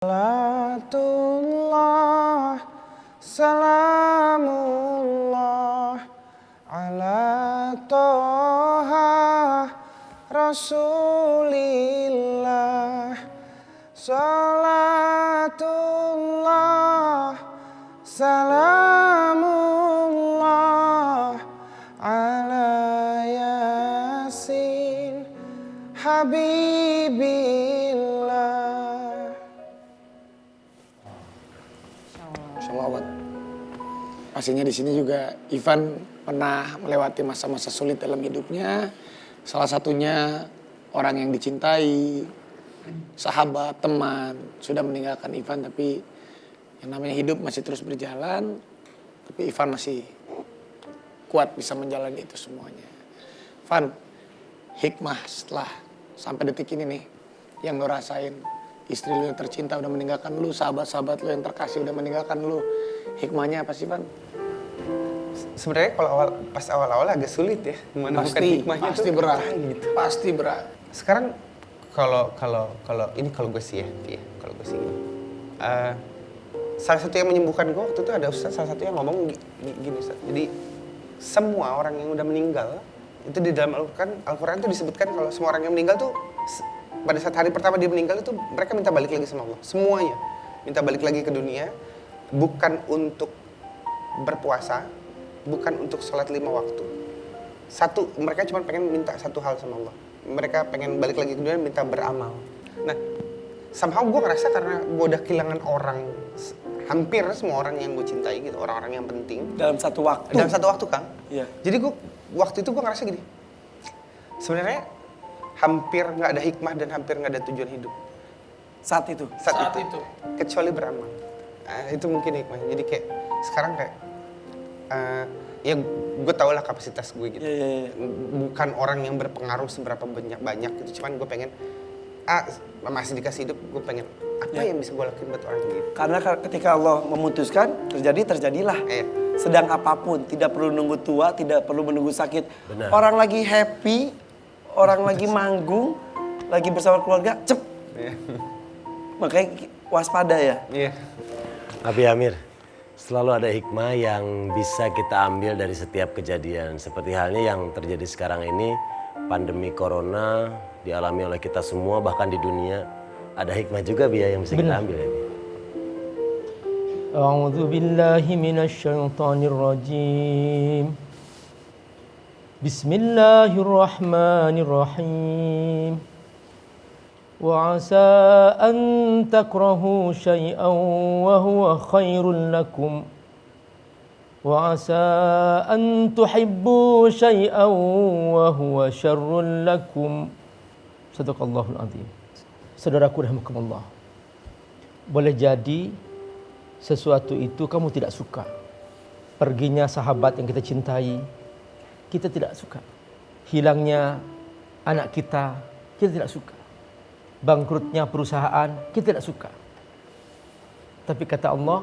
Salatullah, salamullah, ala toha rasulillah. Salatullah, salamullah, ala yasin habibillah. Sholawat. Pastinya di sini juga Ivan pernah melewati masa-masa sulit dalam hidupnya. Salah satunya orang yang dicintai, sahabat, teman sudah meninggalkan Ivan, tapi yang namanya hidup masih terus berjalan. Tapi Ivan masih kuat bisa menjalani itu semuanya. Ivan, hikmah setelah sampai detik ini nih yang lo rasain. Istri lu yang tercinta udah meninggalkan lu, sahabat-sahabat lu yang terkasih udah meninggalkan lu. Hikmahnya apa sih, Van? Sebenarnya kalau pas awal-awal agak sulit ya menemukan hikmahnya. Pasti berat. Gitu. Pasti berat. Sekarang kalau ini kalau gue sih ya, kalau gue sih gini. Salah satu yang menyembuhkan gue waktu itu ada ustaz salah satu yang ngomong gini Ustaz. Jadi semua orang yang udah meninggal itu di dalam Al-Quran itu disebutkan kalau semua orang yang meninggal tuh pada saat hari pertama dia meninggal itu mereka minta balik lagi sama Allah. Semuanya minta balik lagi ke dunia, bukan untuk berpuasa, bukan untuk sholat 5 waktu. Mereka cuma pengen minta satu hal sama Allah. Mereka pengen balik lagi ke dunia, minta beramal. Nah, somehow gue ngerasa karena gue udah kehilangan orang, hampir semua orang yang gue cintai gitu, orang-orang yang penting. Dalam satu waktu? Dalam satu waktu, Kang. Iya. Jadi waktu itu gue ngerasa gini, sebenarnya hampir nggak ada hikmah dan hampir nggak ada tujuan hidup. Saat itu? Kecuali beramal. Itu mungkin hikmahnya. Jadi kayak sekarang kayak, ya gue tau lah kapasitas gue gitu. Yeah. Bukan orang yang berpengaruh seberapa banyak gitu. Cuman gue pengen, masih dikasih hidup, gue pengen apa yang bisa gue lakuin buat orang gitu. Karena ketika Allah memutuskan, terjadilah. Sedang apapun, tidak perlu nunggu tua, tidak perlu menunggu sakit. Benar. Orang lagi happy, orang lagi manggung, lagi bersama keluarga, cep. Makanya waspada ya. Iya. Abi Amir, selalu ada hikmah yang bisa kita ambil dari setiap kejadian. Seperti halnya yang terjadi sekarang ini, pandemi corona dialami oleh kita semua, bahkan di dunia. Ada hikmah juga yang bisa kita ambil ini. A'udzu billahi minasy syaithanir rajim. Bismillahirrahmanirrahim. Wa 'asa an takrahu syai'an wa huwa khairul lakum. Wa 'asa an tuhibbu syai'an wa huwa syarrul lakum. Shadaqallahul azim. Saudaraku rahimakumullah. Boleh jadi sesuatu itu kamu tidak suka. Perginya sahabat yang kita cintai, kita tidak suka. Hilangnya anak kita tidak suka. Bangkrutnya perusahaan, kita tidak suka. Tapi kata Allah,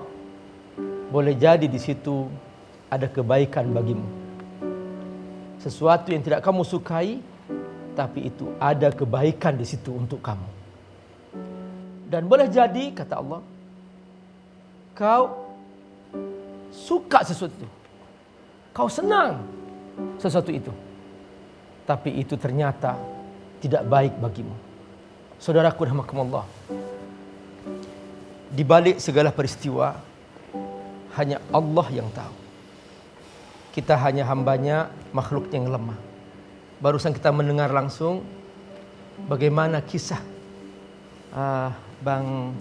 boleh jadi di situ ada kebaikan bagimu. Sesuatu yang tidak kamu sukai, tapi itu ada kebaikan di situ untuk kamu. Dan boleh jadi, kata Allah, kau suka sesuatu, kau senang sesuatu itu, tapi itu ternyata tidak baik bagimu. Saudaraku rahimakumullah, di balik segala peristiwa hanya Allah yang tahu. Kita hanya hambanya, makhluk yang lemah. Barusan kita mendengar langsung bagaimana kisah Bang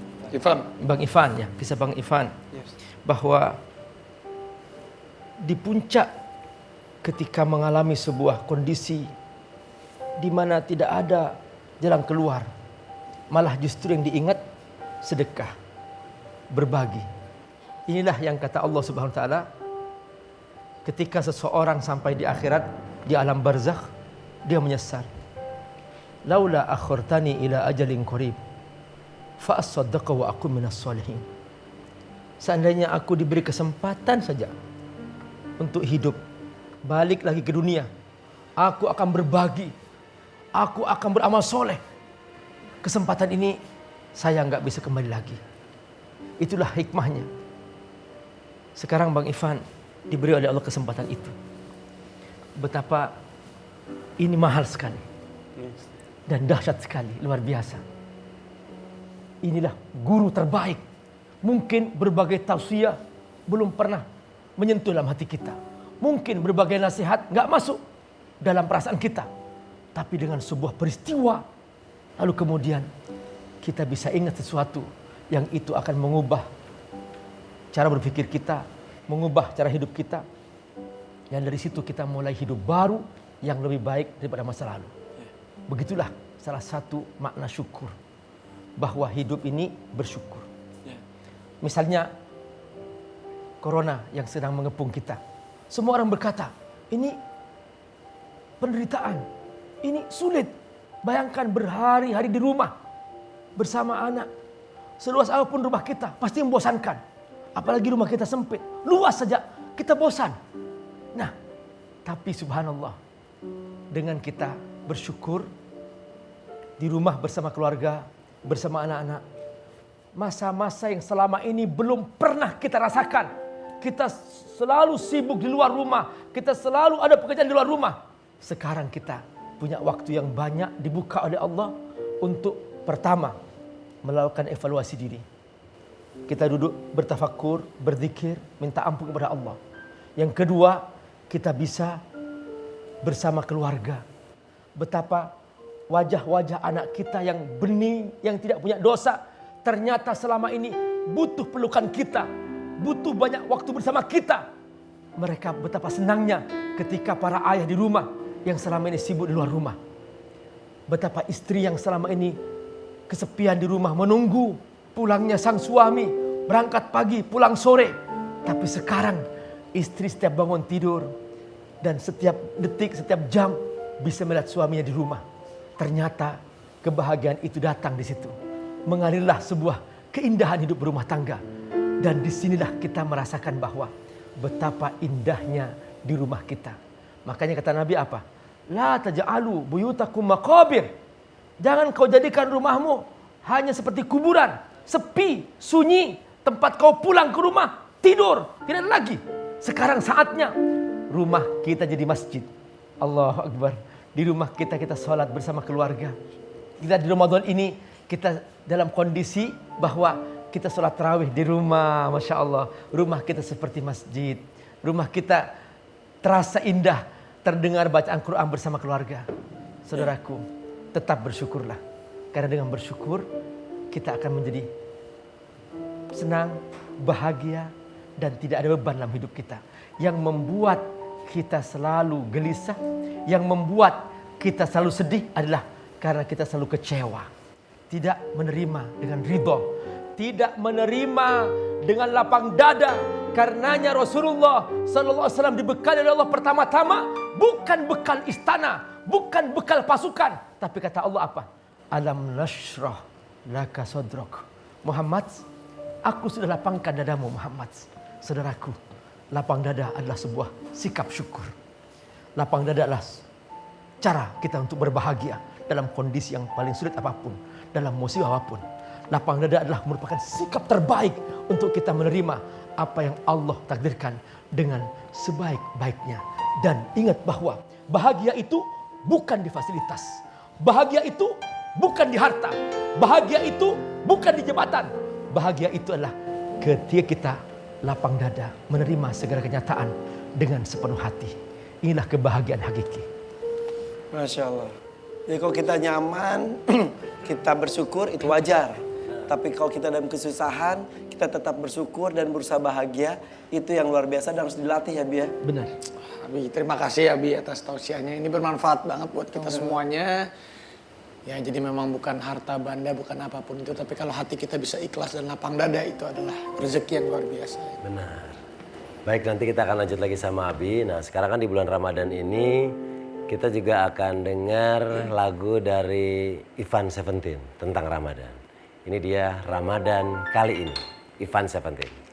Ivan ya, kisah Bang Ivan. Yes. Bahwa di puncak ketika mengalami sebuah kondisi di mana tidak ada jalan keluar, malah justru yang diingat sedekah, berbagi. Inilah yang kata Allah Subhanahu wa taala, ketika seseorang sampai di akhirat, di alam barzakh, dia menyesal. Laula akhirtani ila ajalin qarib fa asaddaqa wa aqum minas solihin. Seandainya aku diberi kesempatan saja untuk hidup, balik lagi ke dunia, aku akan berbagi, aku akan beramal soleh. Kesempatan ini saya nggak bisa kembali lagi. Itulah hikmahnya. Sekarang Bang Ivan diberi oleh Allah kesempatan itu. Betapa ini mahal sekali. Dan dahsyat sekali, luar biasa. Inilah guru terbaik. Mungkin berbagai tausiah belum pernah menyentuh dalam hati kita. Mungkin berbagai nasihat nggak masuk dalam perasaan kita. Tapi dengan sebuah peristiwa, lalu kemudian kita bisa ingat sesuatu yang itu akan mengubah cara berpikir kita, mengubah cara hidup kita. Dan dari situ kita mulai hidup baru yang lebih baik daripada masa lalu. Begitulah salah satu makna syukur. Bahwa hidup ini bersyukur. Misalnya corona yang sedang mengepung kita. Semua orang berkata, ini penderitaan, ini sulit. Bayangkan berhari-hari di rumah bersama anak. Seluas apapun rumah kita pasti membosankan. Apalagi rumah kita sempit, luas saja kita bosan. Nah, tapi subhanallah, dengan kita bersyukur di rumah bersama keluarga, bersama anak-anak, masa-masa yang selama ini belum pernah kita rasakan. Kita selalu sibuk di luar rumah, kita selalu ada pekerjaan di luar rumah. Sekarang kita punya waktu yang banyak dibuka oleh Allah untuk pertama melakukan evaluasi diri. Kita duduk bertafakur, berzikir, minta ampun kepada Allah. Yang kedua, kita bisa bersama keluarga. Betapa wajah-wajah anak kita yang bening, yang tidak punya dosa, ternyata selama ini butuh pelukan kita, butuh banyak waktu bersama kita. Mereka betapa senangnya ketika para ayah di rumah yang selama ini sibuk di luar rumah. Betapa istri yang selama ini kesepian di rumah menunggu pulangnya sang suami, berangkat pagi, pulang sore. Tapi sekarang istri setiap bangun tidur dan setiap detik, setiap jam bisa melihat suaminya di rumah. Ternyata kebahagiaan itu datang di situ. Mengalirlah sebuah keindahan hidup berumah tangga. Dan disinilah kita merasakan bahwa betapa indahnya di rumah kita. Makanya kata Nabi apa? La taj'alu buyutakum maqabir. Jangan kau jadikan rumahmu hanya seperti kuburan. Sepi, sunyi, tempat kau pulang ke rumah, tidur, tidak ada lagi. Sekarang saatnya rumah kita jadi masjid. Allahu Akbar. Di rumah kita sholat bersama keluarga. Kita di Ramadan ini kita dalam kondisi bahwa kita sholat tarawih di rumah. Masya Allah. Rumah kita seperti masjid. Rumah kita terasa indah. Terdengar bacaan Quran bersama keluarga. Saudaraku, tetap bersyukurlah. Karena dengan bersyukur kita akan menjadi senang, bahagia, dan tidak ada beban dalam hidup kita. Yang membuat kita selalu gelisah, yang membuat kita selalu sedih adalah karena kita selalu kecewa. Tidak menerima dengan ridho, tidak menerima dengan lapang dada. Karenanya Rasulullah SAW dibekali oleh Allah pertama-tama bukan bekal istana, bukan bekal pasukan, tapi kata Allah apa? Alam nashrah laka sadrak. Muhammad, aku sudah lapangkan dadamu Muhammad. Saudaraku, lapang dada adalah sebuah sikap syukur. Lapang dada adalah cara kita untuk berbahagia dalam kondisi yang paling sulit apapun, dalam musibah apapun. Lapang dada adalah merupakan sikap terbaik untuk kita menerima apa yang Allah takdirkan dengan sebaik-baiknya. Dan ingat bahwa bahagia itu bukan di fasilitas. Bahagia itu bukan di harta. Bahagia itu bukan di jabatan. Bahagia itu adalah ketika kita lapang dada menerima segala kenyataan dengan sepenuh hati. Inilah kebahagiaan hakiki. Masya Allah. Jadi kalau kita nyaman, kita bersyukur itu wajar. Tapi kalau kita dalam kesusahan, kita tetap bersyukur dan berusaha bahagia. Itu yang luar biasa dan harus dilatih ya Bi ya. Benar. Abi, terima kasih ya Abi atas tausiahnya. Ini bermanfaat banget buat kita semuanya. Ya jadi memang bukan harta benda, bukan apapun itu. Tapi kalau hati kita bisa ikhlas dan lapang dada, itu adalah rezeki yang luar biasa. Benar. Baik, nanti kita akan lanjut lagi sama Abi. Nah sekarang kan di bulan Ramadan ini kita juga akan dengar lagu dari Ivan Seventeen tentang Ramadan. Ini dia Ramadan kali ini, Ivan Seventeen.